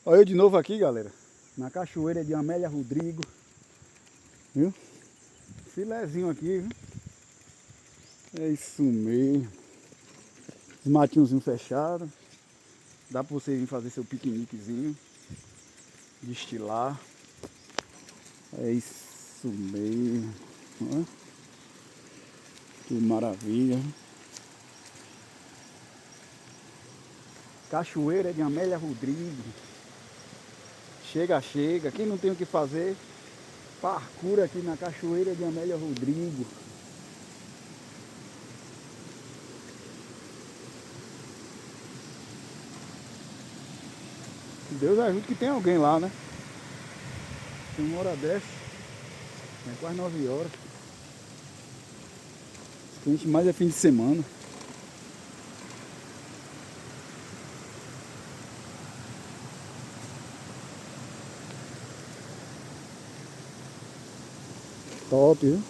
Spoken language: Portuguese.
Olha eu de novo aqui, galera. Na cachoeira de Amélia Rodrigo. Viu? Filezinho aqui, viu? É isso mesmo. Os matinhos fechados. Dá pra você vir fazer seu piqueniquezinho. Destilar. É isso mesmo. Ó. Que maravilha. Cachoeira de Amélia Rodrigo. Chega, chega. Quem não tem o que fazer, parkour aqui na Cachoeira de Amélia Rodrigo. Deus ajude que tem alguém lá, né? Tem uma hora dessa. É quase 9 horas. A gente mais é fim de semana. Top, viu?